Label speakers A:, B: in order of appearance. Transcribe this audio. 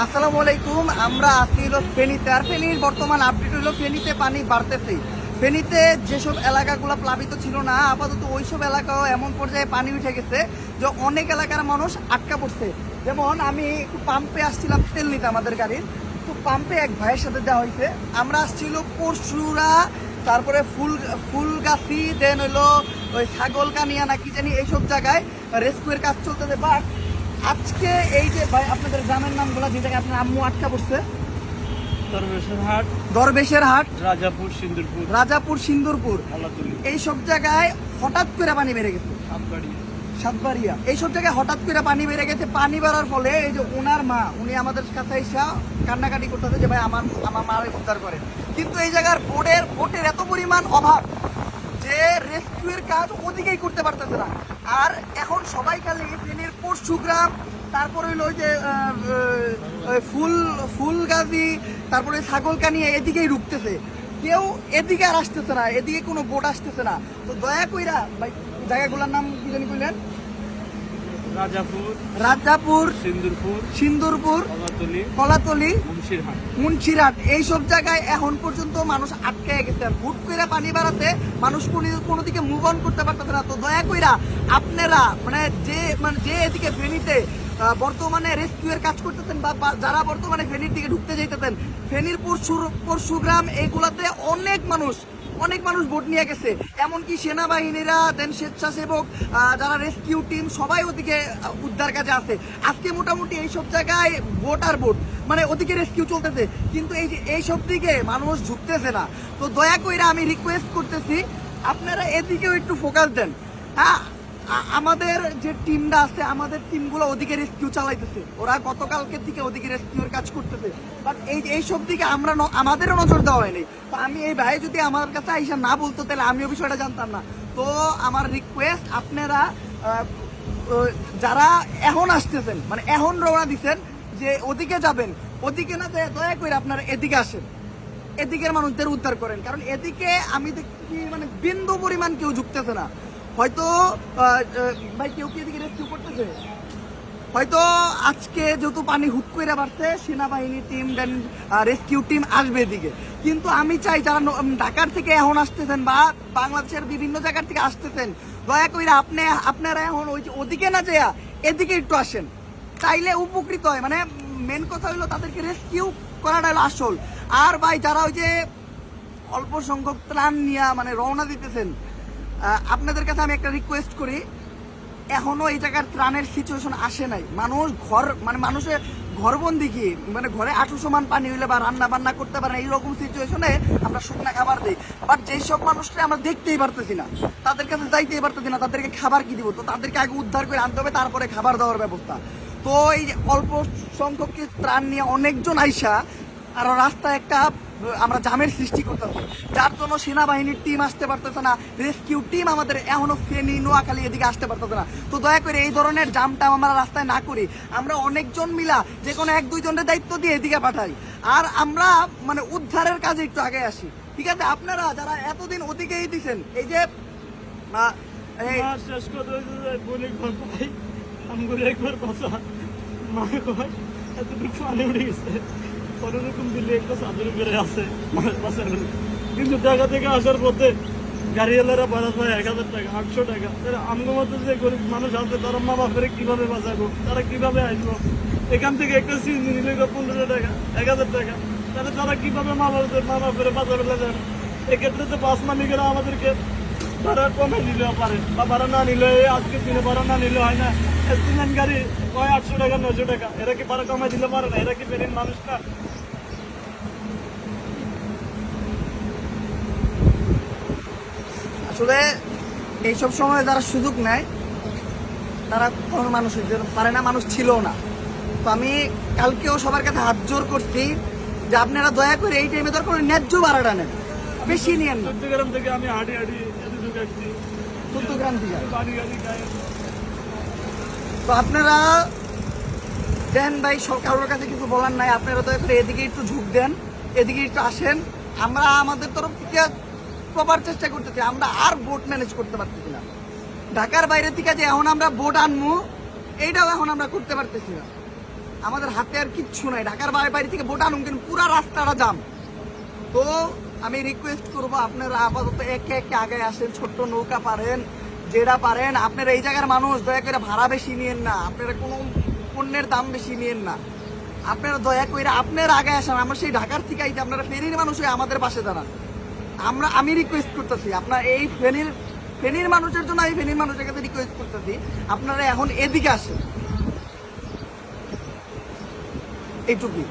A: আসসালামু আলাইকুম। আমরা আছি হলো ফেনীতে। আর ফেনীর বর্তমান আপডেট হলো ফেনীতে পানি বাড়তেছে। ফেনীতে যেসব এলাকাগুলো প্লাবিত ছিল না, আপাতত ওইসব এলাকাও এমন পর্যায়ে পানি উঠে গেছে যে অনেক এলাকার মানুষ আটকা পড়ছে। যেমন আমি একটু পাম্পে আসছিলাম তেল নিতে আমাদের গাড়ির, তো পাম্পে এক ভাইয়ের সাথে দেওয়া হয়েছে। আমরা আসছিল পরশুরা, তারপরে ফুলগাছি, দেন হইলো ওই ছাগলকানিয়া না কি জানি এইসব জায়গায় রেস্কিউয়ের কাজ চলতেছে। বাট আজকে এই যে ভাই আপনাদের গ্রামের নামগুলো যে জায়গায় আপনার আম্মু আটকা পড়ছে, দরবেশের হাট, রাজাপুর, সিন্দুরপুর, এইসব জায়গায় হঠাৎ করে পানি বেড়ে গেছে। সাতবাড়িয়া এইসব জায়গায় হঠাৎ করে পানি বেড়ে গেছে। পানি বাড়ার ফলে এই যে ওনার মা, উনি আমাদের কাছে এসে কান্নাকাটি করতেছে যে ভাই আমার মারে উদ্ধার করেন। কিন্তু এই জায়গার বোটের এত পরিমাণ অভাব যে রেস্কিউয়ের কাজ ওদিকেই করতে পারতেছে না। আর এখন সবাই খালি ফেনীর পরশুগ্রাম, তারপরে হইলো ওই যে ফুলগাজী, তারপরে ছাগলকানিয়া এদিকেই ঢুকতেছে। কেউ এদিকে আর আসতেছে না, এদিকে কোনো বোট আসতেছে না। তো দয়া কইরা ভাই জায়গাগুলোর নাম কি জানি কইলেন? রাজাপুর, সিন্দুরপুর, কলাতলি, মুন্সিরহাট, এইসব জায়গায় এখন পর্যন্ত মানুষ আটকে গেছে। হুট করে পানি বাড়াতে মানুষ কোনো দিকে মুভ অন করতে পারতেছে না। তো দয়া কইরা আপনারা যে এদিকে ফেনীতে বর্তমানে রেস্কিউয়ের কাজ করতেছেন বা যারা বর্তমানে ফেনীর দিকে ঢুকতে যাইতেছেন, ফেনীর পরশুগ্রাম এইগুলাতে অনেক মানুষ বোট নিয়ে গেছে। এমনকি সেনাবাহিনীরা, দেন স্বেচ্ছাসেবক, যারা রেস্কিউ টিম, সবাই ওদিকে উদ্ধার কাজে আছে। আজকে মোটামুটি এইসব জায়গায় বোট মানে ওদিকে রেস্কিউ চলতেছে, কিন্তু এইসব দিকে মানুষ ঝুঁকতেছে না। তো দয়া করে আমি রিকোয়েস্ট করতেছি আপনারা এদিকেও একটু ফোকাস দেন। হ্যাঁ, আমাদের যে টিমটা আছে, আমাদের টিমগুলো ওদিকে রেস্কিউ চালাইতেছে, ওরা গতকালকে থেকে ওদিকে রেস্কিউর কাজ করতেছে। বাট এইসব দিকে আমাদেরও নজর দেওয়া হয়নি। তো আমি এই ভাই যদি আমার কাছে আইসা না বলতো তাহলে আমিও বিষয়টা জানতাম না। তো আমার রিকোয়েস্ট, আপনারা যারা এখন আসতেছেন, মানে এখন রওনা দিচ্ছেন যে ওদিকে যাবেন, ওদিকে না দয়া করে আপনারা এদিকে আসেন, এদিকের মানুষদের উদ্ধার করেন। কারণ এদিকে আমি দেখছি মানে বিন্দু পরিমাণ কেউ ঝুঁকতেছে না। হয়তো ভাই কেউ কি এদিকে রেস্কিউ করতেছে? হয়তো আজকে যেহেতু পানি হুট করে বাড়ছে, সেনাবাহিনী টিম, দেন রেস্কিউ টিম আসবে এদিকে। কিন্তু আমি চাই যারা ঢাকার থেকে এখন আসতেছেন বা বাংলাদেশের বিভিন্ন জায়গার থেকে আসতেছেন, দয়া করে আপনারা এখন ওদিকে না যেয়া এদিকে একটু আসেন, চাইলে উপকৃত হয়। মানে মেন কথা হলো তাদেরকে রেস্কিউ করাটা হলো আসল। আর ভাই যারা ওই যে অল্প সংখ্যক ত্রাণ নিয়ে মানে রওনা দিতেছেন, আপনাদের কাছে আমি একটা রিকোয়েস্ট করি, এখনো এই জায়গার ত্রাণের সিচুয়েশন আসে নাই। মানুষের ঘরবন্দি কি, মানে ঘরে 800 মান পানি হইলে বা রান্না বান্না করতে পারে না, এইরকম সিচুয়েশনে আমরা শুকনা খাবার দিই। বাট যেসব মানুষরা আমরা দেখতেই পারতেছি না, তাদের কাছে যাইতেই পারতেছি না, তাদেরকে খাবার কি দিব? তো তাদেরকে আগে উদ্ধার করে আনতে হবে, তারপরে খাবার দেওয়ার ব্যবস্থা। তো এই যে অল্প সংখ্যক ত্রাণ নিয়ে অনেকজন আইসা আর রাস্তায় একটা আমরা জামের সৃষ্টি করতেছি, যার জন্য সেনাবাহিনীর টিম আসতে পারতেছে না, রেস্কিউ টিম আমাদের এখনো ফেনী, নোয়াখালী এদিকে আসতে পারতেছে না। তো দয়া করে এই ধরনের জামটা আমরা রাস্তায় না করি, আমরা অনেকজন মিলা যে কোনো 1-2 জনের দায়িত্ব দিয়ে এদিকে পাঠাই, আর আমরা মানে উদ্ধারের কাজে একটু আগে আসি। ঠিক আছে? আপনারা যারা এতদিন ওদিকেই দিচ্ছেন, এই যে
B: কিন্তু ঢাকা থেকে আসার পথে গাড়িওয়ালারা ভাড়া পায় 1000 টাকা, 800 টাকা। আমার মতো যে গরিব মানুষ আছে তারা মা বাপের কিভাবে বাঁচাবো, তারা কিভাবে আসবো? এখান থেকে একটা সিএনজি নিলে 1500 টাকা, 1000 টাকা, তাহলে তারা কিভাবে মা বাপের বাঁচাবে যাবে? এক্ষেত্রে তো বাস মালিকেরা আমাদেরকে ভাড়া কমে নিলেও পারে, বা ভাড়া না নিলে আজকের দিনে ভাড়া না নিলে হয় না। স্টুডেন্ট গাড়ি 800 টাকা, 900 টাকা, এরা কি ভাড়া কমাই দিলে পারে না? এরা কি ফেরির মানুষ না?
A: আসলে এইসব সময় যারা সুযোগ নেয় তারা কোনো মানুষ হইতে পারে না, মানুষ ছিল না। তো আমি কালকেও সবার কাছে হাত জোর করছি যে আপনারা দয়া করে এই টাইমে দরকার ন্যায্য ভাড়াটা নেন, বেশি নিয়েন না।
B: চট্টগ্রাম থেকে আমি হাঁটি ঢুকাচ্ছি,
A: চট্টগ্রাম থেকে
B: গাড়ি গায়ে।
A: তো আপনারা দেন ভাই, কারোর কাছে কিছু বলার নাই, আপনারা দয়া করে এদিকে একটু ঝুঁক দেন, এদিকে একটু আসেন। আমরা আমাদের তরফ থেকে প্রপার চেষ্টা করতেছি, আমরা আর বোট ম্যানেজ করতে পারতেছি না। ঢাকার বাইরে থেকে যে এখন আমরা বোট আনবো, এইটাও এখন আমরা করতে পারতেছি না। আমাদের হাতে আর কিচ্ছু নাই। ঢাকার বাড়ি থেকে ভুটান কিন্তু পুরা রাস্তাটা জাম। তো আমি রিকোয়েস্ট করব আপনারা আপাতত একে একে আগে আসেন, ছোট্ট নৌকা পারেন, যেটা পারেন। আপনারা এই জায়গার মানুষ দয়া করে ভাড়া বেশি নিয়েন না, আপনারা কোনো পণ্যের দাম বেশি নিয়েন না। আপনারা দয়া করে আপনারা আগে আসেন। আমরা সেই ঢাকার থেকে আইতে আপনারা ফেনীর মানুষ হয়ে আমাদের পাশে দাঁড়ান। আমি রিকোয়েস্ট করতেছি, আপনার এই ফেনীর মানুষের জন্য আমি ফেনীর মানুষের কাছে রিকোয়েস্ট করতেছি, আপনারা এখন এদিকে আসেন, এইটুকুই।